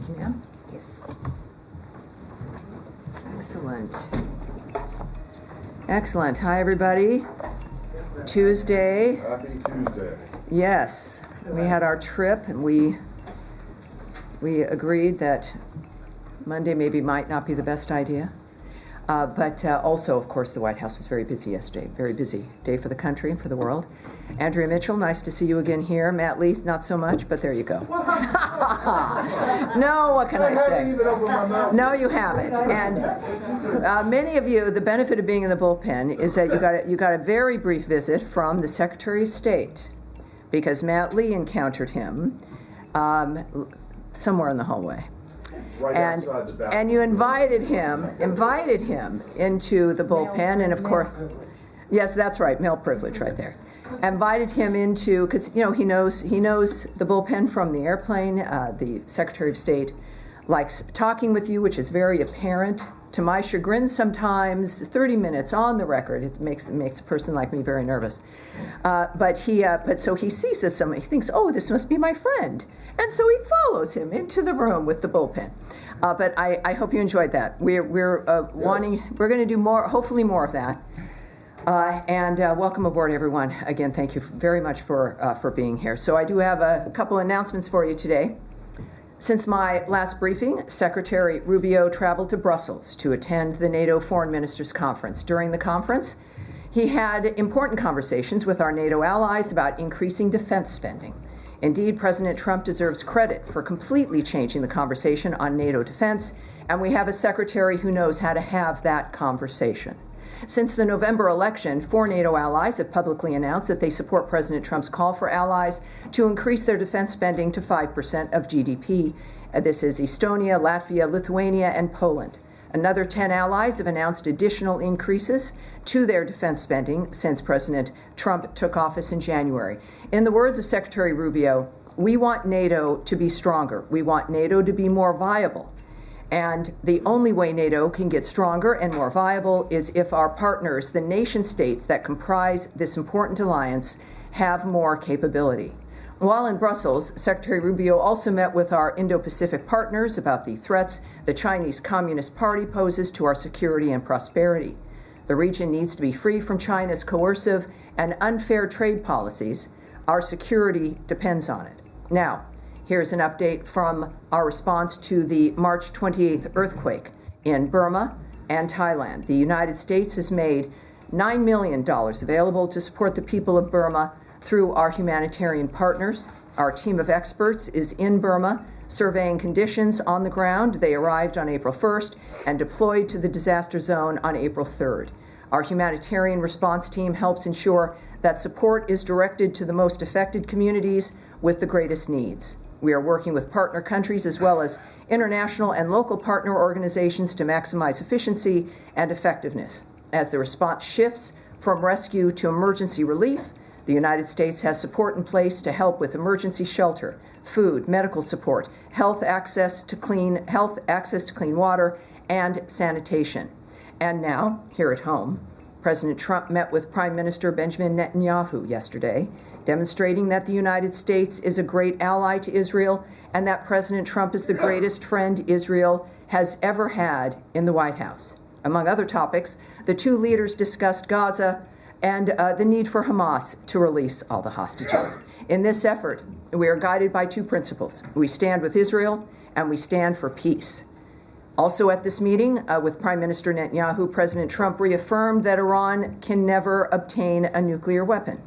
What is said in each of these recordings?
Thank you, ma'am. Yes. Excellent. Excellent. Hi, everybody. Tuesday. Happy Tuesday. Yes. We had our trip, and we agreed that Monday maybe might not be the best idea. But also, of course, the White House was very busy yesterday. Very busy day for the country and for the world. Andrea Mitchell, nice to see you again here. Matt Lee, not so much, but there you go. No, what can I say? No, you haven't. And many of you, the benefit of being in the bullpen is that you got a very brief visit from the Secretary of State, because Matt Lee encountered him somewhere in the hallway. Right outside the bathroom. And you invited him into the bullpen, and of course, yes, that's right, male privilege right there. Invited him into, because he knows the bullpen from the airplane. The Secretary of State likes talking with you, which is very apparent. To my chagrin, sometimes 30 minutes on the record, it makes a person like me very nervous. But so he sees us, he thinks, oh, this must be my friend. And so he follows him into the room with the bullpen. But I hope you enjoyed that. We're going to do more, hopefully more of that. And welcome aboard, everyone. Again, thank you very much for being here. So I do have a couple announcements for you today. Since my last briefing, Secretary Rubio traveled to Brussels to attend the NATO Foreign Ministers Conference. During the conference, he had important conversations with our NATO allies about increasing defense spending. Indeed, President Trump deserves credit for completely changing the conversation on NATO defense, and we have a secretary who knows how to have that conversation. Since the November election, 4 NATO allies have publicly announced that they support President Trump's call for allies to increase their defense spending to 5% of GDP. This is Estonia, Latvia, Lithuania, and Poland. Another 10 allies have announced additional increases to their defense spending since President Trump took office in January. In the words of Secretary Rubio, we want NATO to be stronger. We want NATO to be more viable. And the only way NATO can get stronger and more viable is if our partners, the nation states that comprise this important alliance, have more capability. While in Brussels, Secretary Rubio also met with our Indo-Pacific partners about the threats the Chinese Communist Party poses to our security and prosperity. The region needs to be free from China's coercive and unfair trade policies. Our security depends on it. Now, here's an update from our response to the March 28th earthquake in Burma and Thailand. The United States has made $9 million available to support the people of Burma through our humanitarian partners. Our team of experts is in Burma, surveying conditions on the ground. They arrived on April 1st and deployed to the disaster zone on April 3rd. Our humanitarian response team helps ensure that support is directed to the most affected communities with the greatest needs. We are working with partner countries as well as international and local partner organizations to maximize efficiency and effectiveness. As the response shifts from rescue to emergency relief, the United States has support in place to help with emergency shelter, food, medical support, health access to clean water, and sanitation. And now, here at home, President Trump met with Prime Minister Benjamin Netanyahu yesterday, demonstrating that the United States is a great ally to Israel and that President Trump is the greatest friend Israel has ever had in the White House. Among other topics, the two leaders discussed Gaza and the need for Hamas to release all the hostages. In this effort, we are guided by two principles. We stand with Israel and we stand for peace. Also at this meeting with Prime Minister Netanyahu, President Trump reaffirmed that Iran can never obtain a nuclear weapon.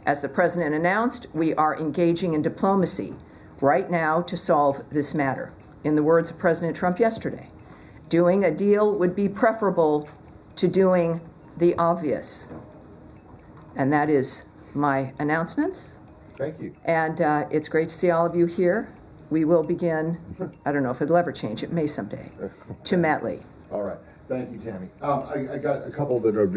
As the president announced, we are engaging in diplomacy right now to solve this matter. In the words of President Trump yesterday, doing a deal would be preferable to doing the obvious. And that is my announcements. Thank you. And it's great to see all of you here. We will begin, I don't know if it'll ever change, it may someday, to Matt Lee. All right. Thank you, Tammy. I got a couple that are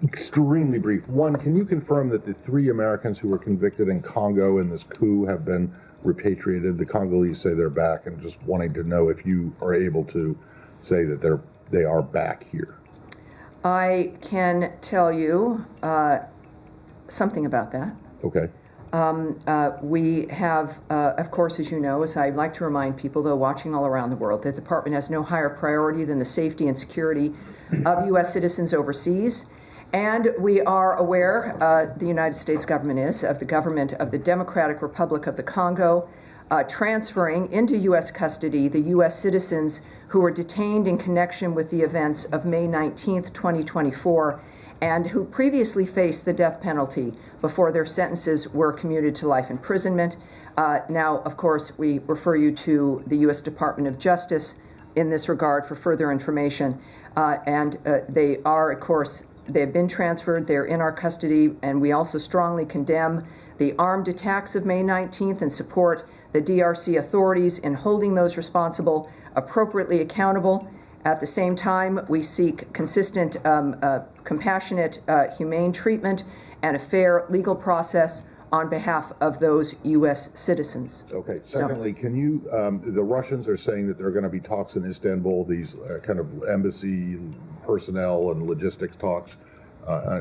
extremely brief. One, can you confirm that the 3 Americans who were convicted in Congo in this coup have been repatriated? The Congolese say they're back, and just wanting to know if you are able to say that they are back here. I can tell you something about that. Okay. We have, of course, as you know, as I like to remind people, though, watching all around the world, the Department has no higher priority than the safety and security of U.S. citizens overseas. And we are aware, the United States government is, of the government of the Democratic Republic of the Congo transferring into U.S. custody the U.S. citizens who were detained in connection with the events of May 19th, 2024, and who previously faced the death penalty before their sentences were commuted to life imprisonment. Now, of course, we refer you to the U.S. Department of Justice in this regard for further information. They are, of course, they have been transferred. They're in our custody, and we also strongly condemn the armed attacks of May 19th and support the DRC authorities in holding those responsible appropriately accountable. At the same time, we seek consistent, compassionate, humane treatment and a fair legal process on behalf of those U.S. citizens. Okay. Secondly, can you, the Russians are saying that there are going to be talks in Istanbul, these kind of embassy personnel and logistics talks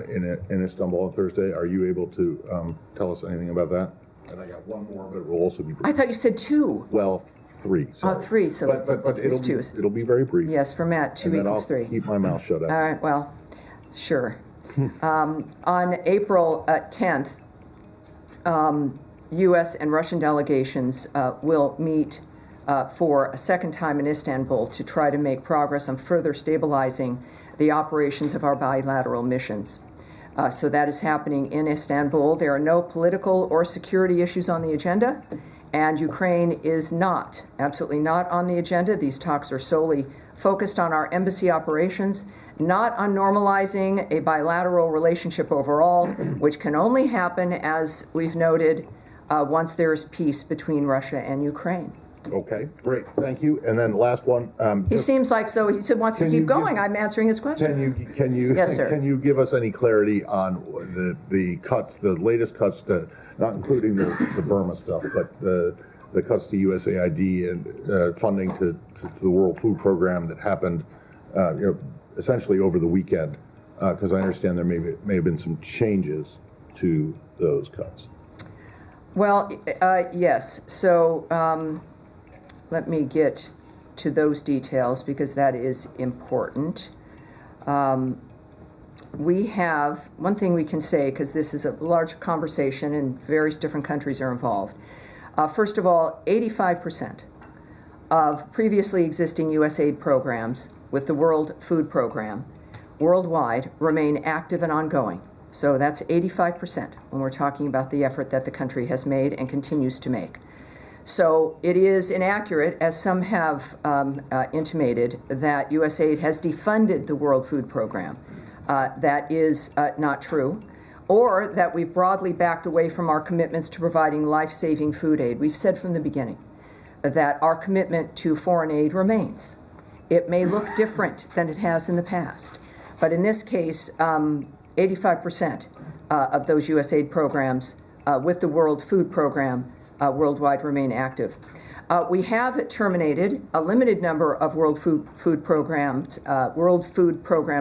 in Istanbul on Thursday. Are you able to tell us anything about that? And I got one more, but it will also be brief. I thought you said two. Well, three. Sorry. Oh, three. So but it'll be very brief. Yes, for Matt, 2 equals 3. Keep my mouth shut up. All right, well, sure. On April 10th, U.S. and Russian delegations will meet for a second time in Istanbul to try to make progress on further stabilizing the operations of our bilateral missions. So that is happening in Istanbul. There are no political or security issues on the agenda, and Ukraine is not, absolutely not on the agenda. These talks are solely focused on our embassy operations, not on normalizing a bilateral relationship overall, which can only happen, as we've noted, once there is peace between Russia and Ukraine. Okay, great, thank you. And then last one. He seems like so. He said wants to keep going. I'm answering his question. Can you? Yes, sir. Can you give us any clarity on the cuts, the latest cuts to, not including the Burma stuff, but the cuts to USAID and funding to the World Food Program that happened, essentially over the weekend? Because I understand there may have been some changes to those cuts. Well, yes. So. Let me get to those details because that is important. We have, one thing we can say, because this is a large conversation and various different countries are involved. First of all, 85% of previously existing USAID programs with the World Food Program worldwide remain active and ongoing. So that's 85% when we're talking about the effort that the country has made and continues to make. So it is inaccurate, as some have intimated, that USAID has defunded the World Food Program. That is not true. Or that we've broadly backed away from our commitments to providing life-saving food aid. We've said from the beginning that our commitment to foreign aid remains. It may look different than it has in the past, but in this case, 85% of those USAID programs with the World Food Program worldwide remain active. We have terminated a limited number of World Food Program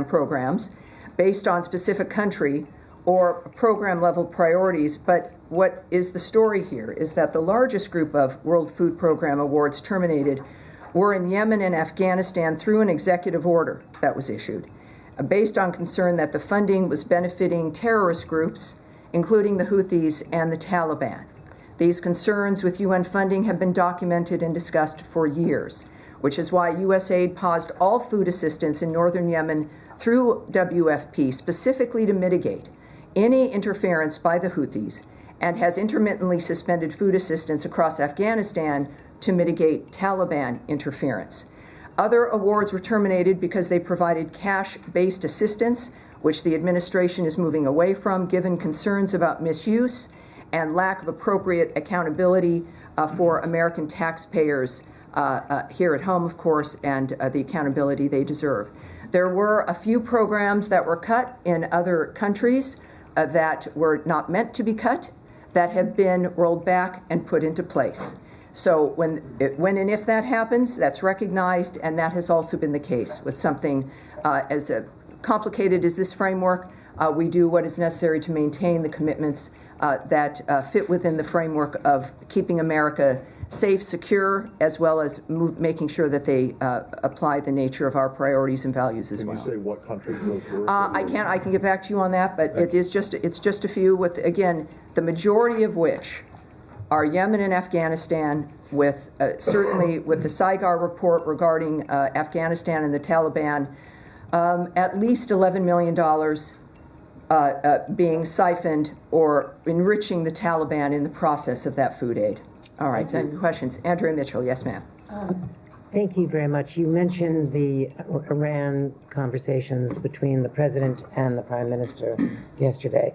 programs based on specific country or program-level priorities, but what is the story here is that the largest group of World Food Program awards terminated were in Yemen and Afghanistan through an executive order that was issued, based on concern that the funding was benefiting terrorist groups, including the Houthis and the Taliban. These concerns with UN funding have been documented and discussed for years, which is why USAID paused all food assistance in northern Yemen through WFP specifically to mitigate any interference by the Houthis and has intermittently suspended food assistance across Afghanistan to mitigate Taliban interference. Other awards were terminated because they provided cash-based assistance, which the administration is moving away from given concerns about misuse and lack of appropriate accountability for American taxpayers here at home, of course, and the accountability they deserve. There were a few programs that were cut in other countries that were not meant to be cut that have been rolled back and put into place. So when and if that happens, that's recognized, and that has also been the case with something as complicated as this framework. We do what is necessary to maintain the commitments that fit within the framework of keeping America safe, secure, as well as making sure that they apply the nature of our priorities and values as well. Can you say what countries those were? I can get back to you on that, but it's just a few, with, again, the majority of which are Yemen and Afghanistan, with certainly with the Saigar report regarding Afghanistan and the Taliban, at least $11 million being siphoned or enriching the Taliban in the process of that food aid. All right, any questions? Andrea Mitchell, yes, ma'am. Thank you very much. You mentioned the Iran conversations between the president and the prime minister yesterday.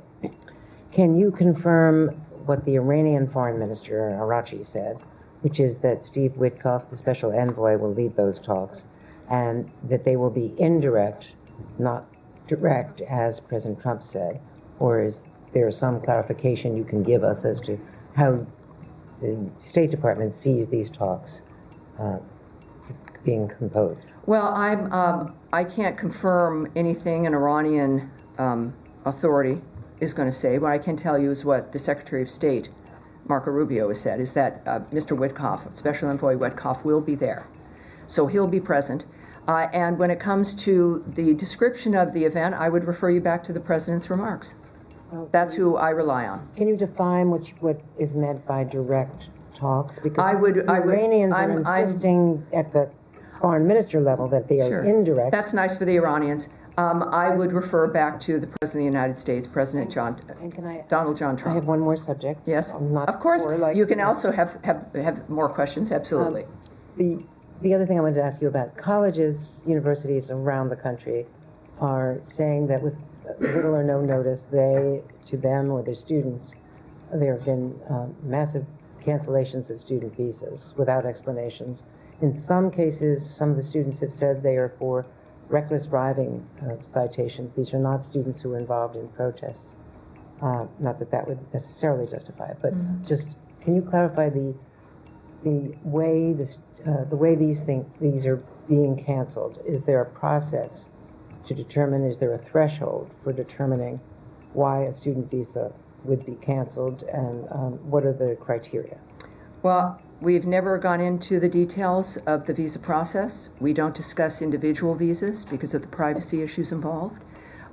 Can you confirm what the Iranian foreign minister, Arachi, said, which is that Steve Witkoff, the special envoy, will lead those talks, and that they will be indirect, not direct, as President Trump said? Or is there some clarification you can give us as to how the State Department sees these talks being composed? Well, I can't confirm anything an Iranian authority is going to say. What I can tell you is what the Secretary of State, Marco Rubio, has said, is that Mr. Witkoff, Special Envoy Witkoff, will be there. So he'll be present. And when it comes to the description of the event, I would refer you back to the President's remarks. That's who I rely on. Can you define what is meant by direct talks? Because the I would, Iranians are insisting at the foreign minister level that they are indirect. That's nice for the Iranians. I would refer back to the President of the United States, President Donald John Trump. I have one more subject. Yes, of course. You can also have more questions, absolutely. The other thing I wanted to ask you about, colleges, universities around the country are saying that with little or no notice, to them or their students, there have been massive cancellations of student visas without explanations. In some cases, some of the students have said they are for reckless driving citations. These are not students who are involved in protests. Not that that would necessarily justify it, but just can you clarify the way these are being canceled? Is there a process to determine? Is there a threshold for determining why a student visa would be canceled, and what are the criteria? Well, we've never gone into the details of the visa process. We don't discuss individual visas because of the privacy issues involved.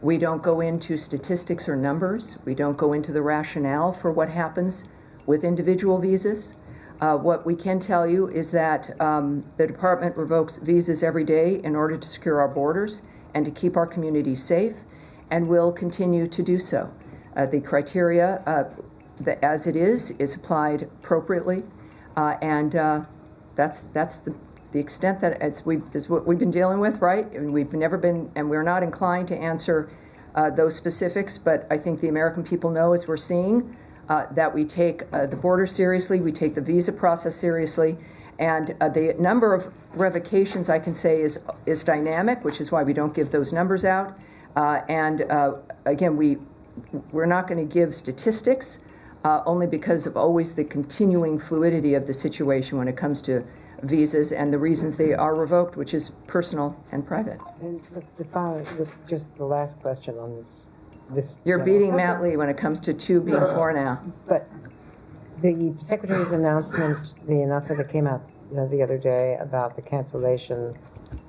We don't go into statistics or numbers. We don't go into the rationale for what happens with individual visas. What we can tell you is that the department revokes visas every day in order to secure our borders and to keep our communities safe, and will continue to do so. The criteria, as it is applied appropriately. And that's the extent that it's what we've been dealing with, right? And we've never been, and we're not inclined to answer those specifics, but I think the American people know, as we're seeing, that we take the border seriously, we take the visa process seriously, and the number of revocations, I can say, is dynamic, which is why we don't give those numbers out. And again, we're not going to give statistics, only because of always the continuing fluidity of the situation when it comes to visas and the reasons they are revoked, which is personal and private. And with just the last question on this You're beating Matt Lee when it comes to 2 being 4 now. But the Secretary's announcement, the announcement that came out the other day about the cancellation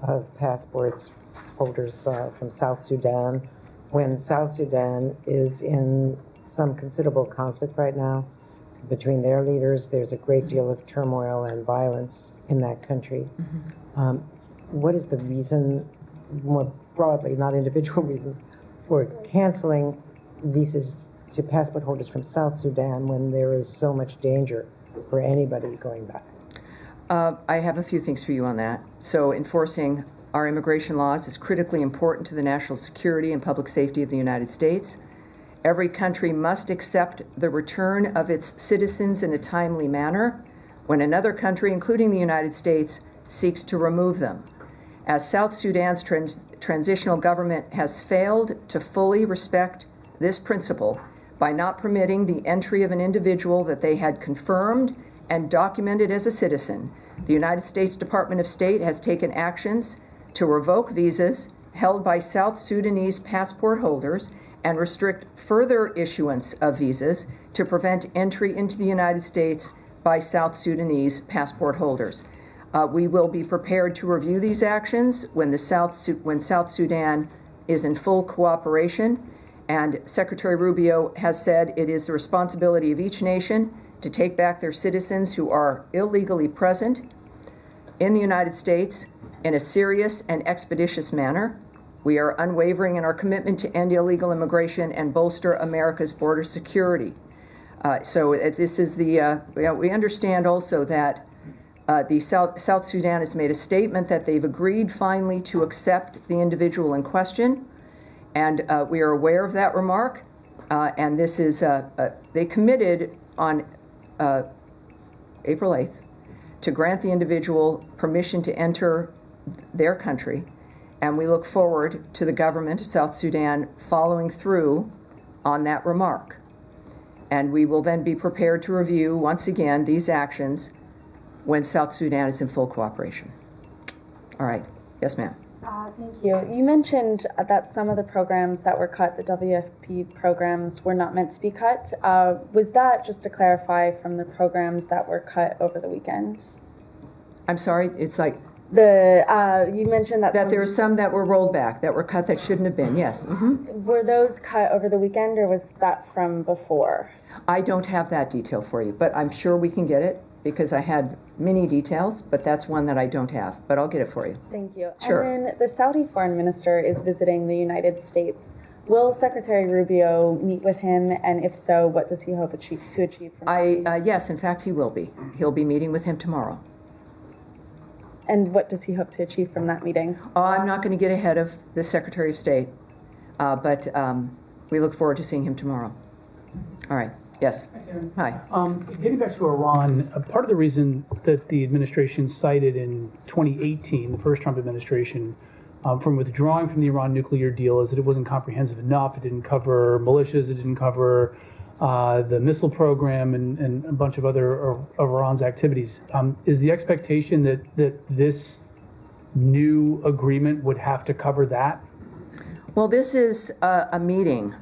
of passports holders from South Sudan, when South Sudan is in some considerable conflict right now between their leaders. There's a great deal of turmoil and violence in that country. What is the reason, more broadly, not individual reasons, for canceling visas to passport holders from South Sudan when there is so much danger for anybody going back? I have a few things for you on that. So enforcing our immigration laws is critically important to the national security and public safety of the United States. Every country must accept the return of its citizens in a timely manner when another country, including the United States, seeks to remove them. As South Sudan's transitional government has failed to fully respect this principle by not permitting the entry of an individual that they had confirmed and documented as a citizen, the United States Department of State has taken actions to revoke visas held by South Sudanese passport holders and restrict further issuance of visas to prevent entry into the United States by South Sudanese passport holders. We will be prepared to review these actions when South Sudan is in full cooperation, and Secretary Rubio has said it is the responsibility of each nation to take back their citizens who are illegally present in the United States in a serious and expeditious manner. We are unwavering in our commitment to end illegal immigration and bolster America's border security. This is the, we understand also that the South Sudan has made a statement that they've agreed finally to accept the individual in question, and we are aware of that remark. And this is, they committed on April 8th to grant the individual permission to enter their country, and we look forward to the government of South Sudan following through on that remark. And we will then be prepared to review, once again, these actions when South Sudan is in full cooperation. All right. Yes, ma'am. Thank you. You mentioned that some of the programs that were cut, the WFP programs, were not meant to be cut. Was that, just to clarify, from the programs that were cut over the weekends? I'm sorry, it's like... You mentioned that there are some that were rolled back, that were cut that shouldn't have been, yes. Mm-hmm. Were those cut over the weekend, or was that from before? I don't have that detail for you, but I'm sure we can get it, because I had many details, but that's one that I don't have. But I'll get it for you. Thank you. Sure. And then the Saudi foreign minister is visiting the United States. Will Secretary Rubio meet with him? And if so, what does he hope to achieve from that? Yes, in fact, he will be. He'll be meeting with him tomorrow. And what does he hope to achieve from that meeting? Oh, I'm not going to get ahead of the Secretary of State, but we look forward to seeing him tomorrow. All right. Yes. Hi. Getting back to Iran, part of the reason that the administration cited in 2018, the first Trump administration, from withdrawing from the Iran nuclear deal is that it wasn't comprehensive enough. It didn't cover militias. It didn't cover the missile program and a bunch of other of Iran's activities. Is the expectation that this new agreement would have to cover that? Well, this is a meeting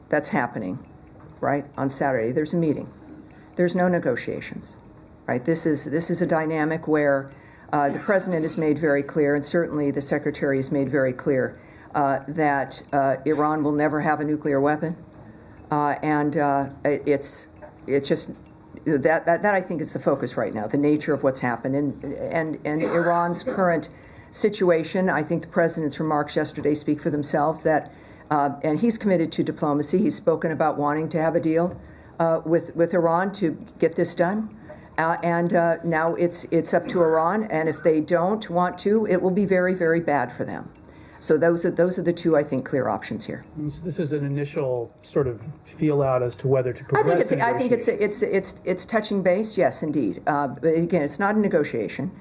that's happening. Right, on Saturday, there's a meeting. There's no negotiations, right? This is a dynamic where the president has made very clear, and certainly the secretary has made very clear, that Iran will never have a nuclear weapon, and it's just that I think is the focus right now, the nature of what's happened, and Iran's current situation. I think the president's remarks yesterday speak for themselves. That. And he's committed to diplomacy. He's spoken about wanting to have a deal with Iran to get this done. And now it's up to Iran. And if they don't want to, it will be very, very bad for them. So those are the two, I think, clear options here. So this is an initial sort of feel out as to whether to progress. I think it's touching base. Yes, indeed. But again, it's not a negotiation.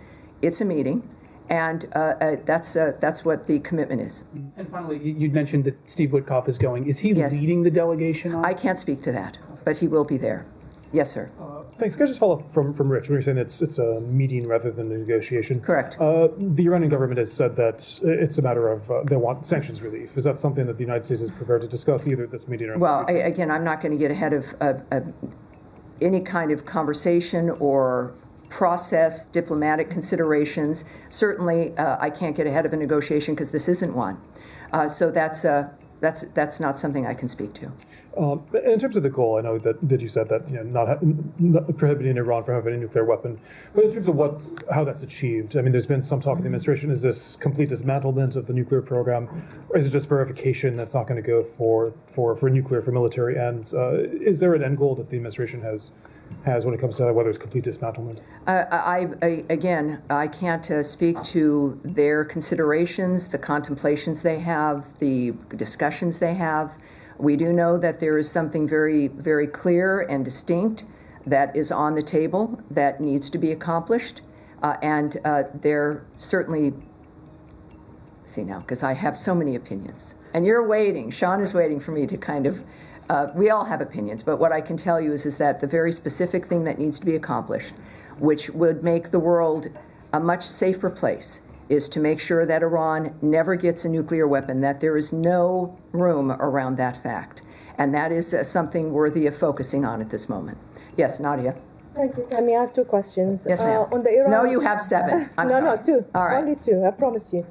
It's a meeting. And that's what the commitment is. And finally, you'd mentioned that Steve Witkoff is going. Is he leading the delegation on? I can't speak to that, but he will be there. Yes, sir. Thanks. Can I just follow up from Rich when you're saying it's a meeting rather than a negotiation? Correct. The Iranian government has said that it's a matter of they want sanctions relief. Is that something that the United States is prepared to discuss either at this meeting or? Well, again, I'm not going to get ahead of any kind of conversation or process, diplomatic considerations. Certainly, I can't get ahead of a negotiation because this isn't one. So that's not something I can speak to. In terms of the goal, I know that you said that not prohibiting Iran from having a nuclear weapon, but in terms of how that's achieved, I mean, there's been some talk in the administration. Is this complete dismantlement of the nuclear program, or is it just verification that's not going to go for nuclear for military ends? Is there an end goal that the administration has when it comes to whether it's complete dismantlement? I can't speak to their considerations, the contemplations they have, the discussions they have. We do know that there is something very, very clear and distinct that is on the table that needs to be accomplished, and they're certainly, see now, because I have so many opinions, and you're waiting, Sean is waiting for me to kind of, we all have opinions, but what I can tell you is that the very specific thing that needs to be accomplished, which would make the world a much safer place, is to make sure that Iran never gets a nuclear weapon, that there is no room around that fact. And that is something worthy of focusing on at this moment. Yes, Nadia? Thank you, Tammy. I have two questions. Yes, ma'am. On the Iran... No, you have 7. I'm no, sorry. no, 2. All right. Only 2, I promise you.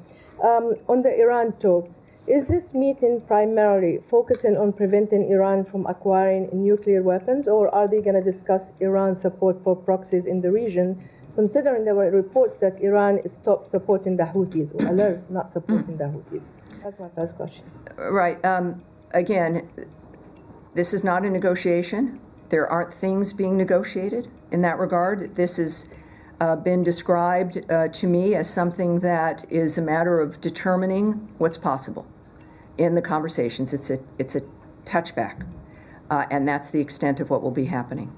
On the Iran talks, is this meeting primarily focusing on preventing Iran from acquiring nuclear weapons, or are they going to discuss Iran's support for proxies in the region, considering there were reports that Iran stopped supporting the Houthis, or alerts not supporting the Houthis? That's my first question. Right. Again, this is not a negotiation. There aren't things being negotiated in that regard. This has been described to me as something that is a matter of determining what's possible in the conversations. It's a touchback, and that's the extent of what will be happening.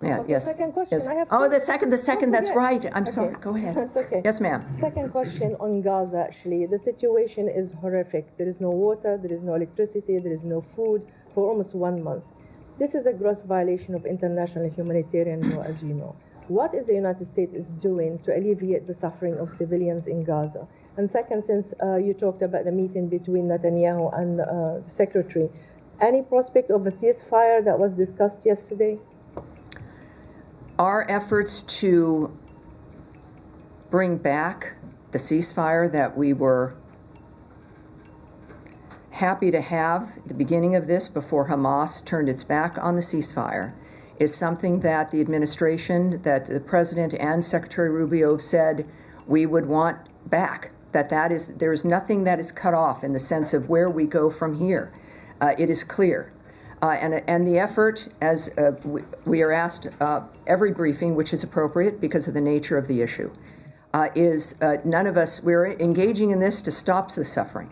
Yeah. Okay, Yes. second question. Yes. I have Oh, two. the second. That's forget. right. I'm Okay. sorry. Go ahead. That's okay. Yes, ma'am. Second question on Gaza, actually. The situation is horrific. There is no water, there is no electricity, there is no food for almost 1 month. This is a gross violation of international humanitarian law, as you know. What is the United States is doing to alleviate the suffering of civilians in Gaza? And second, since you talked about the meeting between Netanyahu and the secretary, any prospect of a ceasefire that was discussed yesterday? Our efforts to bring back the ceasefire that we were happy to have at the beginning of this, before Hamas turned its back on the ceasefire, is something that the administration, that the President and Secretary Rubio have said we would want back. There is nothing that is cut off in the sense of where we go from here. It is clear. And the effort, as we are asked every briefing, which is appropriate because of the nature of the issue, is none of us, we're engaging in this to stop the suffering.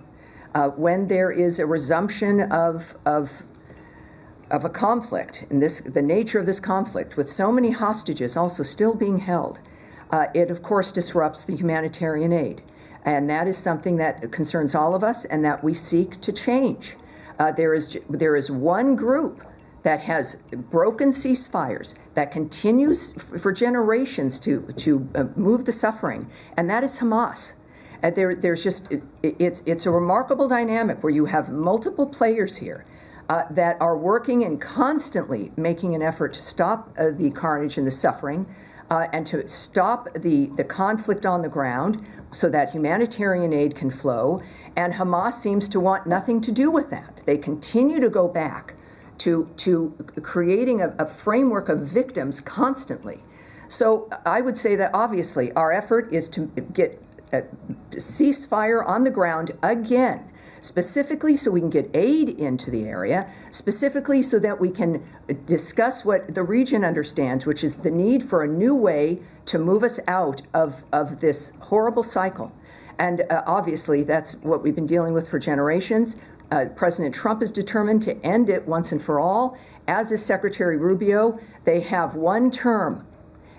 When there is a resumption of a conflict, and the nature of this conflict, with so many hostages also still being held, it of course disrupts the humanitarian aid. And that is something that concerns all of us and that we seek to change. There is one group that has broken ceasefires, that continues for generations to move the suffering, and that is Hamas. It's a remarkable dynamic where you have multiple players here that are working and constantly making an effort to stop the carnage and the suffering, and to stop the conflict on the ground so that humanitarian aid can flow. And Hamas seems to want nothing to do with that. They continue to go back to creating a framework of victims constantly. So I would say that obviously our effort is to get a ceasefire on the ground again, specifically so we can get aid into the area, specifically so that we can discuss what the region understands, which is the need for a new way to move us out of this horrible cycle. And obviously, that's what we've been dealing with for generations. President Trump is determined to end it once and for all, as is Secretary Rubio. They have one term,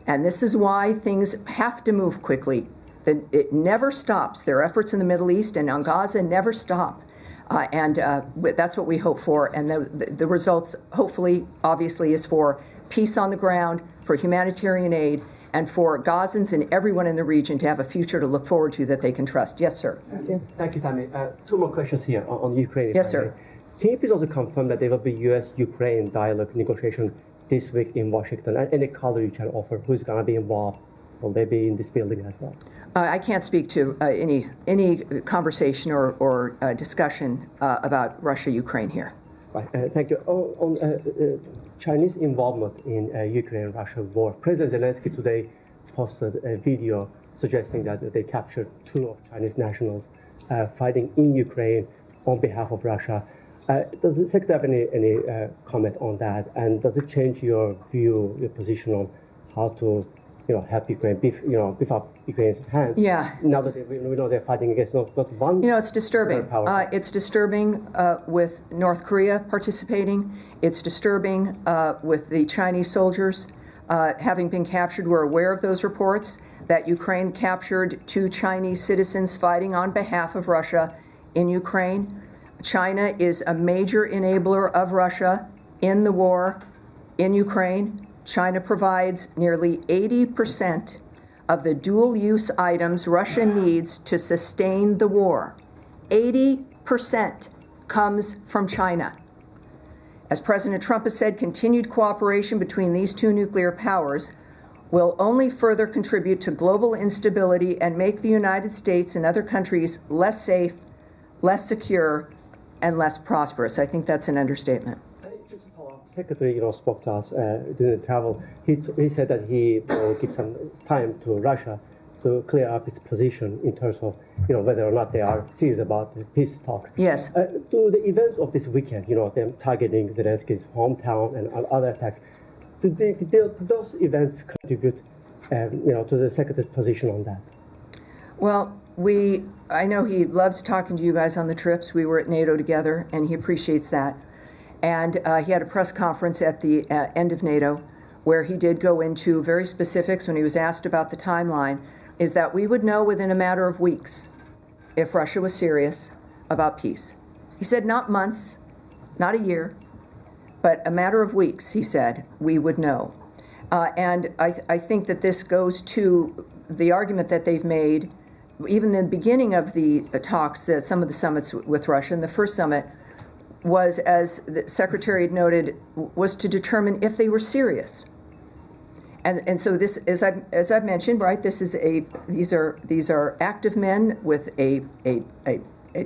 and this is why things have to move quickly. It never stops. Their efforts in the Middle East and on Gaza never stop. And that's what we hope for. And the results, hopefully, obviously, is for peace on the ground, for humanitarian aid, and for Gazans and everyone in the region to have a future to look forward to that they can trust. Yes, sir. Thank you, Tammy. 2 more questions here on Ukraine. Yes, sir. Can you please also confirm that there will be U.S.-Ukraine dialogue negotiation this week in Washington? And any color you can offer, who's going to be involved? Will they be in this building as well? I can't speak to any conversation or discussion about Russia-Ukraine here. Right. Thank you. On Chinese involvement in Ukraine-Russia war, President Zelensky today posted a video suggesting that they captured 2 of Chinese nationals fighting in Ukraine on behalf of Russia. Does the Secretary have any comment on that? And does it change your view, your position on how to help Ukraine, beef up Ukraine's hands? Yeah. Now that we know they're fighting against not one. It's disturbing. It's disturbing with North Korea participating. It's disturbing with the Chinese soldiers having been captured. We're aware of those reports that Ukraine captured 2 Chinese citizens fighting on behalf of Russia in Ukraine. China is a major enabler of Russia in the war in Ukraine. China provides nearly 80% of the dual-use items Russia needs to sustain the war. 80% comes from China. As President Trump has said, continued cooperation between these two nuclear powers will only further contribute to global instability and make the United States and other countries less safe, less secure, and less prosperous. I think that's an understatement. Just to follow up, Secretary, spoke to us during the travel. He said that he will give some time to Russia to clear up its position in terms of, whether or not they are serious about the peace talks. Yes. To the events of this weekend, them targeting Zelensky's hometown and other attacks, do those events contribute, to the Secretary's position on that? Well, I know he loves talking to you guys on the trips. We were at NATO together, and he appreciates that. And he had a press conference at the end of NATO where he did go into very specifics when he was asked about the timeline, is that we would know within a matter of weeks if Russia was serious about peace. He said not months, not a year, but a matter of weeks, he said, we would know. And I think that this goes to the argument that they've made, even the beginning of the talks, some of the summits with Russia, and the first summit was, as the Secretary had noted, was to determine if they were serious. And so this, as I've mentioned, right, these are active men with a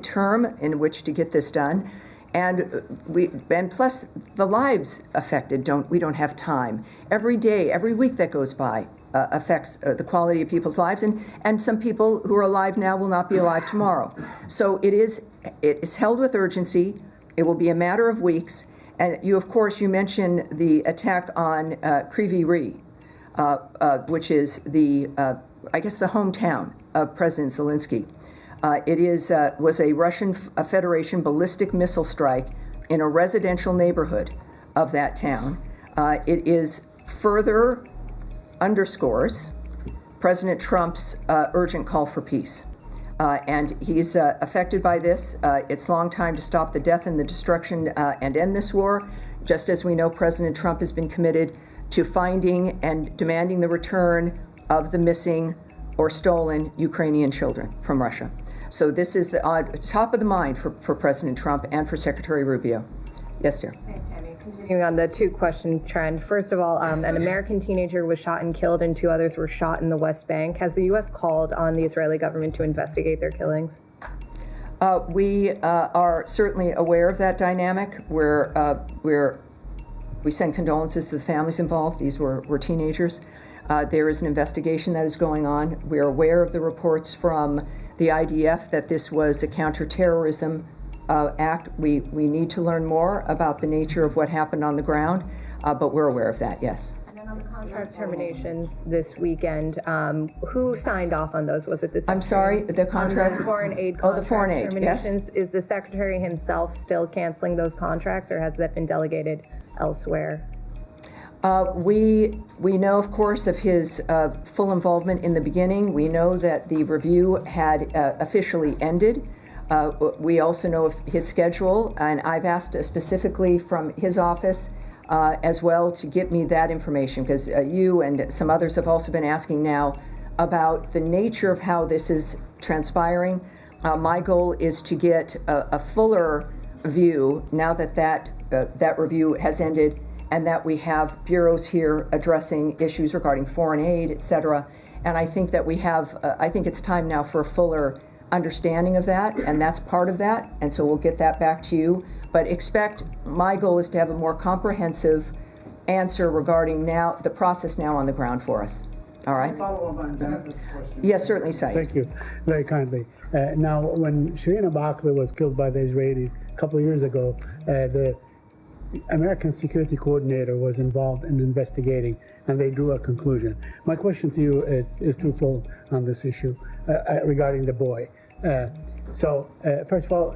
term in which to get this done, and plus the lives affected. We don't have time. Every day, every week that goes by affects the quality of people's lives, and some people who are alive now will not be alive tomorrow. So it is held with urgency. It will be a matter of weeks. And you, of course, you mentioned the attack on Kryvyi Rih. Which is I guess the hometown of President Zelensky. It was a Russian Federation ballistic missile strike in a residential neighborhood of that town. It is further underscores President Trump's urgent call for peace. And he's affected by this. It's long time to stop the death and the destruction and end this war, just as we know President Trump has been committed to finding and demanding the return of the missing or stolen Ukrainian children from Russia. So this is the top of the mind for President Trump and for Secretary Rubio. Yes, dear. Thanks, Tammy. Continuing on the two-question trend. First of all, an American teenager was shot and killed, and 2 others were shot in the West Bank. Has the U.S. called on the Israeli government to investigate their killings? We are certainly aware of that dynamic. We send condolences to the families involved. These were teenagers. There is an investigation that is going on. We're aware of the reports from the IDF that this was a counterterrorism act. We need to learn more about the nature of what happened on the ground, but we're aware of that, yes. And then on the contract terminations this weekend, who signed off on those? Was it the Secretary? I'm sorry, the contract? On the foreign aid contract. Oh, the foreign aid, terminations. yes. Is the Secretary himself still canceling those contracts, or has that been delegated elsewhere? We know, of course, of his full involvement in the beginning. We know that the review had officially ended. We also know of his schedule, and I've asked specifically from his office as well to get me that information, because you and some others have also been asking now about the nature of how this is transpiring. My goal is to get a fuller view now that review has ended, and that we have bureaus here addressing issues regarding foreign aid, et cetera. And I think that we have, I think it's time now for a fuller understanding of that, and that's part of that. And so we'll get that back to you. But my goal is to have a more comprehensive answer regarding the process now on the ground for us. All right? Follow up on that question. Yes, certainly, Saeed. Thank you very kindly. Now, when Shireen Abu was killed by the Israelis a couple of years ago, the American security coordinator was involved in investigating, and they drew a conclusion. My question to you is twofold on this issue regarding the boy. First of all,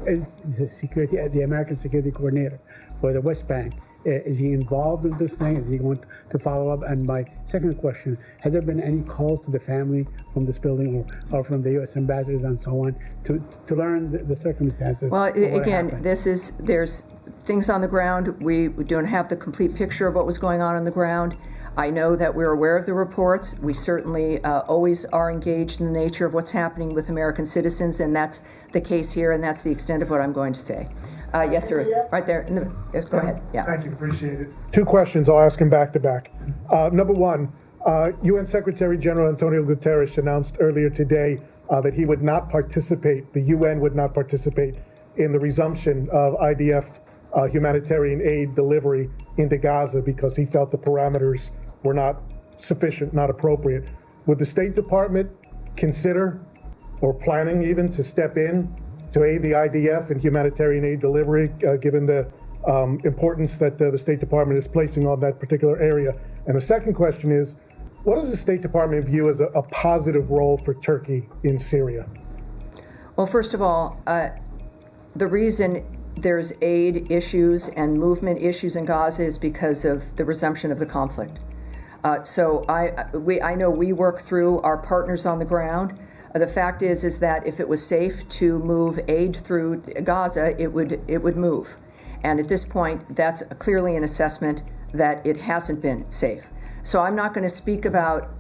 is the American security coordinator for the West Bank, is he involved in this thing? Is he going to follow up? And my second question, has there been any calls to the family from this building or from the U.S. ambassadors and so on to learn the circumstances? Well, again, there's things on the ground. We don't have the complete picture of what was going on the ground. I know that we're aware of the reports. We certainly always are engaged in the nature of what's happening with American citizens, and that's the case here, and that's the extent of what I'm going to say. Yes, sir. Right there. Yes, go ahead. Yeah. Thank you. Appreciate it. Two questions. I'll ask them back to back. Number one, UN Secretary General Antonio Guterres announced earlier today that he would not participate, the UN would not participate in the resumption of IDF humanitarian aid delivery into Gaza because he felt the parameters were not sufficient, not appropriate. Would the State Department consider, or planning even, to step in to aid the IDF in humanitarian aid delivery, given the importance that the State Department is placing on that particular area? And the second question is, what does the State Department view as a positive role for Turkey in Syria? Well, first of all, the reason there's aid issues and movement issues in Gaza is because of the resumption of the conflict. So I know we work through our partners on the ground. The fact is that if it was safe to move aid through Gaza, it would move. And at this point, that's clearly an assessment that it hasn't been safe. So I'm not going to speak about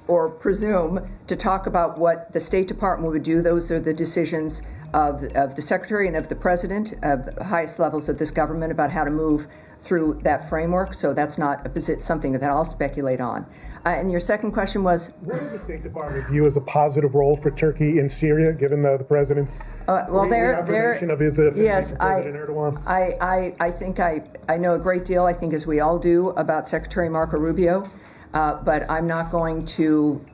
or presume to talk about what the State Department would do. Those are the decisions of the Secretary and of the President, of the highest levels of this government, about how to move through that framework. So that's not something that I'll speculate on. And your second question was? What does the State Department view as a positive role for Turkey in Syria, given the President's reaffirmation of his yes, President Erdogan? I think I know a great deal, I think as we all do, about Secretary Marco Rubio. But I'm not going to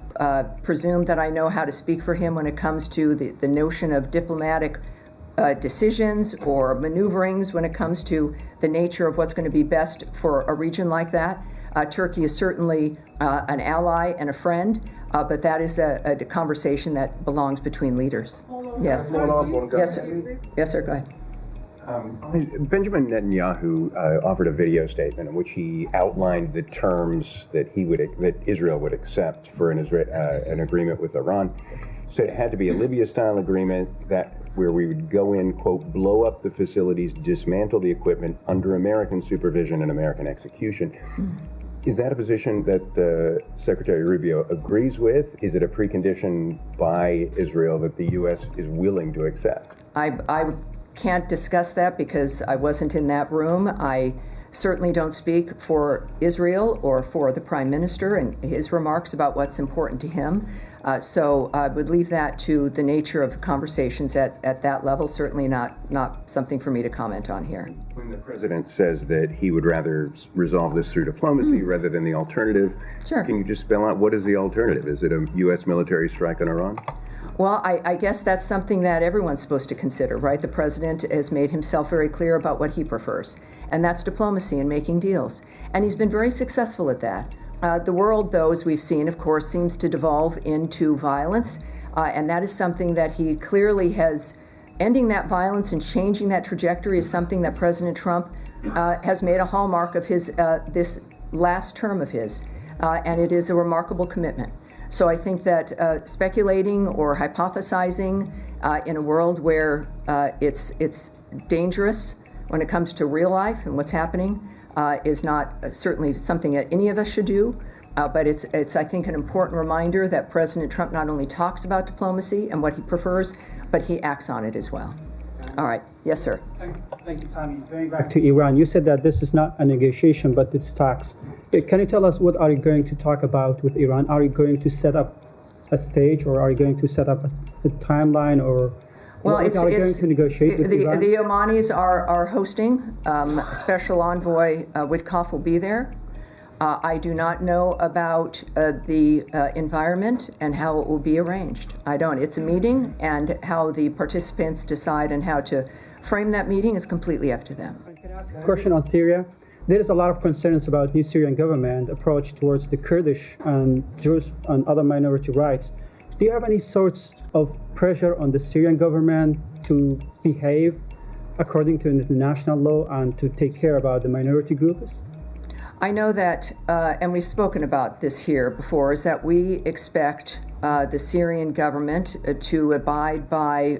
presume that I know how to speak for him when it comes to the notion of diplomatic decisions or maneuverings when it comes to the nature of what's going to be best for a region like that. Turkey is certainly an ally and a friend, but that is a conversation that belongs between leaders. Yes. Yes, sir. Yes, sir. Go ahead. Benjamin Netanyahu offered a video statement in which he outlined the terms that Israel would accept for an agreement with Iran. So it had to be a Libya-style agreement where we would go in, quote, blow up the facilities, dismantle the equipment under American supervision and American execution. Is that a position that Secretary Rubio agrees with? Is it a precondition by Israel that the U.S. is willing to accept? I can't discuss that because I wasn't in that room. I certainly don't speak for Israel or for the Prime Minister and his remarks about what's important to him. So I would leave that to the nature of conversations at that level, certainly not something for me to comment on here. When the President says that he would rather resolve this through diplomacy rather than the alternative, sure. Can you just spell out what is the alternative? Is it a U.S. military strike on Iran? Well, I guess that's something that everyone's supposed to consider, right? The President has made himself very clear about what he prefers, and that's diplomacy and making deals. And he's been very successful at that. The world, though, as we've seen, of course, seems to devolve into violence, and that is something that he clearly has. Ending that violence and changing that trajectory is something that President Trump has made a hallmark of his this last term of his, and it is a remarkable commitment. So I think that speculating or hypothesizing in a world where it's dangerous when it comes to real life and what's happening is not certainly something that any of us should do. But it's I think an important reminder that President Trump not only talks about diplomacy and what he prefers, but he acts on it as well. All right. Yes, sir. Thank you, Tammy. Going back to Iran, you said that this is not a negotiation, but it's talks. Can you tell us what are you going to talk about with Iran? Are you going to set up a stage, or are you going to set up a timeline, or well, what are you going to negotiate with Iran? The Omanis are hosting. Special envoy Witkoff will be there. I do not know about the environment and how it will be arranged. I don't. It's a meeting, and how the participants decide and how to frame that meeting is completely up to them. Can I ask a question on Syria? There is a lot of concerns about new Syrian government approach towards the Kurdish and Jews and other minority rights. Do you have any sorts of pressure on the Syrian government to behave according to international law and to take care about the minority groups? I know that, and we've spoken about this here before, is that we expect the Syrian government to abide by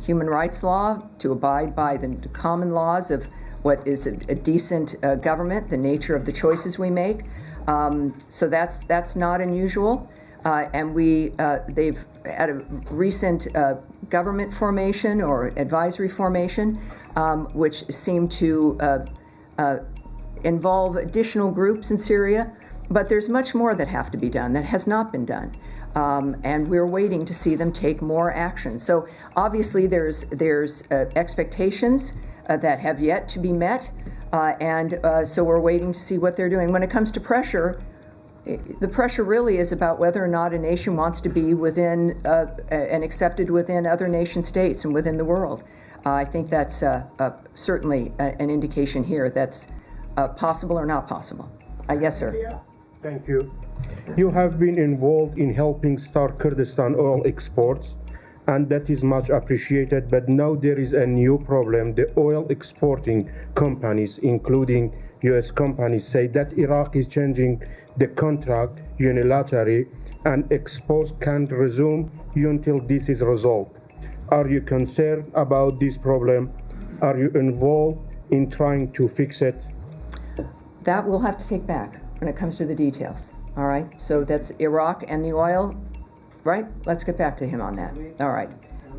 human rights law, to abide by the common laws of what is a decent government, the nature of the choices we make. So that's not unusual. And they've had a recent government formation or advisory formation, which seemed to involve additional groups in Syria. But there's much more that have to be done that has not been done. And we're waiting to see them take more action. So obviously there's expectations that have yet to be met, so we're waiting to see what they're doing. When it comes to pressure, the pressure really is about whether or not a nation wants to be within and accepted within other nation states and within the world. I think that's certainly an indication here that's possible or not possible. Yes, sir. Thank you. You have been involved in helping start Kurdistan oil exports, and that is much appreciated, but now there is a new problem. The oil exporting companies, including U.S. companies, say that Iraq is changing the contract unilaterally and exports can't resume until this is resolved. Are you concerned about this problem? Are you involved in trying to fix it? That we'll have to take back when it comes to the details. All right, so that's Iraq and the oil, right? Let's get back to him on that. All right.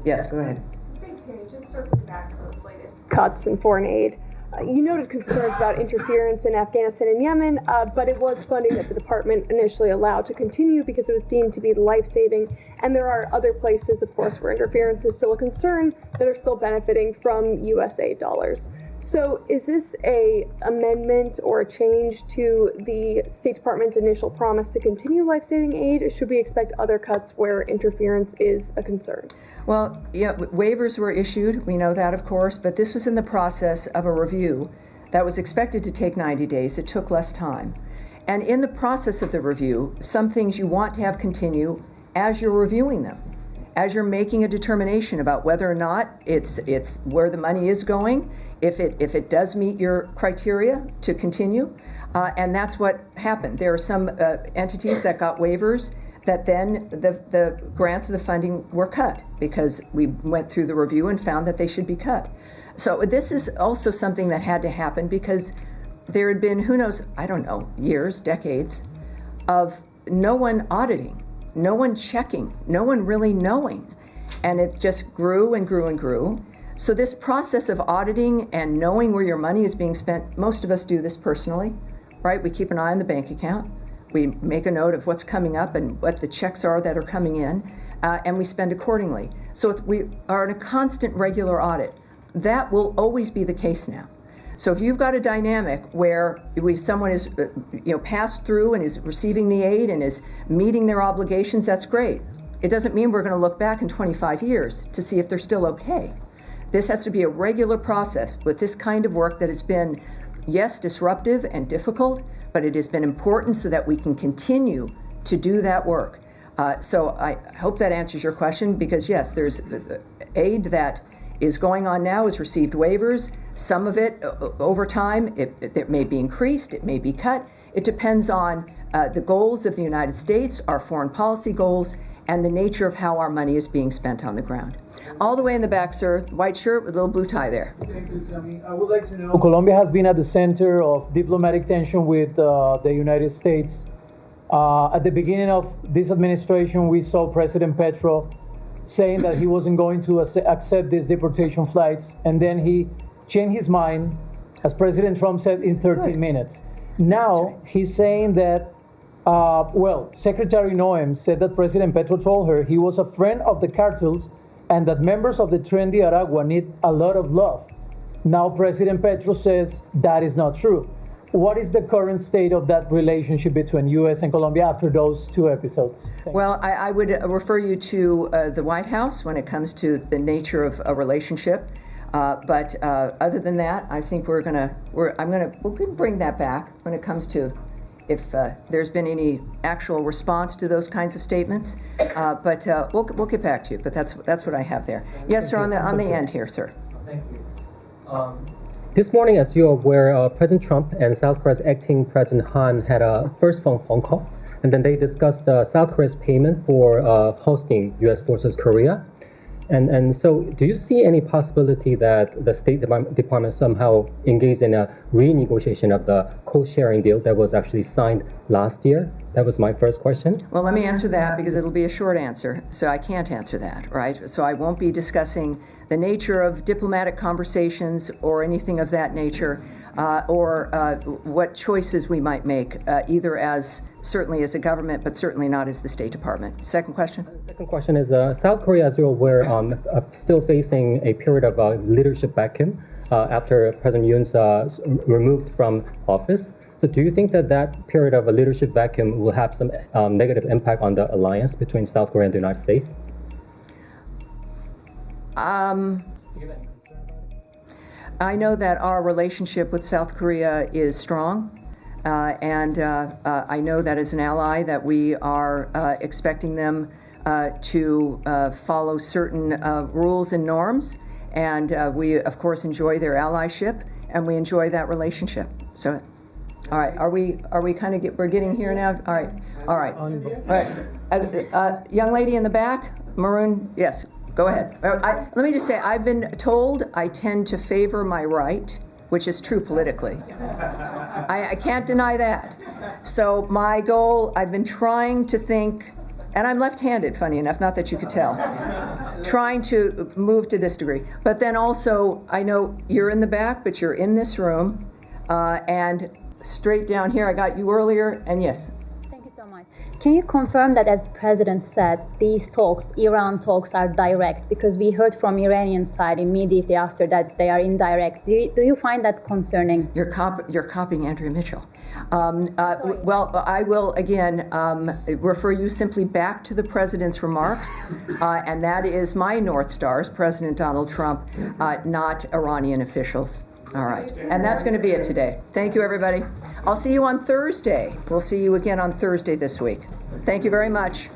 Yes, go ahead. Thanks, Kenny. Just circling back to those latest cuts in foreign aid. You noted concerns about interference in Afghanistan and Yemen, but it was funding that the department initially allowed to continue because it was deemed to be life-saving. And there are other places, of course, where interference is still a concern that are still benefiting from U.S. aid dollars. So is this a amendment or a change to the State Department's initial promise to continue life-saving aid? Should we expect other cuts where interference is a concern? Well, yeah, waivers were issued, we know that, of course, but this was in the process of a review that was expected to take 90 days. It took less time. And in the process of the review, some things you want to have continue as you're reviewing them, as you're making a determination about whether or not it's where the money is going, if it does meet your criteria to continue, and that's what happened. There are some entities that got waivers that then the grants of the funding were cut because we went through the review and found that they should be cut. So this is also something that had to happen because there had been, who knows, I don't know, years, decades of no one auditing, no one checking, no one really knowing. And it just grew and grew and grew. So this process of auditing and knowing where your money is being spent, most of us do this personally, right? We keep an eye on the bank account. We make a note of what's coming up and what the checks are that are coming in, and we spend accordingly. So we are in a constant regular audit. That will always be the case now. So if you've got a dynamic where someone is passed through and is receiving the aid and is meeting their obligations, that's great. It doesn't mean we're going to look back in 25 years to see if they're still okay. This has to be a regular process with this kind of work that has been, yes, disruptive and difficult, but it has been important so that we can continue to do that work. So I hope that answers your question because, yes, there's aid that is going on now, has received waivers. Some of it, over time, it may be increased, it may be cut. It depends on the goals of the United States, our foreign policy goals, and the nature of how our money is being spent on the ground. All the way in the back, sir, white shirt with a little blue tie there. Thank you, Tammy. I would like to know, Colombia has been at the center of diplomatic tension with the United States. At the beginning of this administration, we saw President Petro saying that he wasn't going to accept these deportation flights, and then he changed his mind, as President Trump said, in 13 minutes. Now, he's saying that Secretary Noem said that President Petro told her he was a friend of the cartels and that members of the Tren de Aragua need a lot of love. Now President Petro says that is not true. What is the current state of that relationship between U.S. and Colombia after those two episodes? Well, I would refer you to the White House when it comes to the nature of a relationship. But other than that, I think we'll bring that back when it comes to if there's been any actual response to those kinds of statements. But we'll get back to you. But that's what I have there. Yes, sir. On the end here, sir. Thank you. This morning, as you're aware, President Trump and South Korea's acting President Han had a first phone call, and then they discussed South Korea's payment for hosting U.S. forces Korea. And so do you see any possibility that the State Department somehow engaged in a renegotiation of the co-sharing deal that was actually signed last year That was my first question. Well, let me answer that because it'll be a short answer, so I can't answer that, right? So I won't be discussing the nature of diplomatic conversations or anything of that nature, or what choices we might make, either as, certainly as a government, but certainly not as the State Department. Second question? Second question is, South Korea, as you're aware, still facing a period of leadership vacuum after President Yoon's removed from office. So do you think that that period of a leadership vacuum will have some negative impact on the alliance between South Korea and the United States? I know that our relationship with South Korea is strong, and I know that as an ally that we are expecting them to follow certain rules and norms, and we of course enjoy their allyship and we enjoy that relationship. So, all right, are we kind of we're getting here now? All right. Young lady in the back, maroon. Yes, go ahead. Let me just say, I've been told I tend to favor my right, which is true politically. I can't deny that. So my goal, I've been trying to think, and I'm left-handed, funny enough, not that you could tell, trying to move to this degree. But then also, I know you're in the back, but you're in this room, and straight down here, I got you earlier, and yes. Thank you so much. Can you confirm that, as President said, these talks, Iran talks, are direct? Because we heard from Iranian side immediately after that they are indirect. Do you find that concerning? You're copying Andrea Mitchell. Well, I will again refer you simply back to the President's remarks, and that is my North Stars, President Donald Trump, not Iranian officials. All right, and that's going to be it today. Thank you, everybody. I'll see you on Thursday. We'll see you again on Thursday this week. Thank you very much.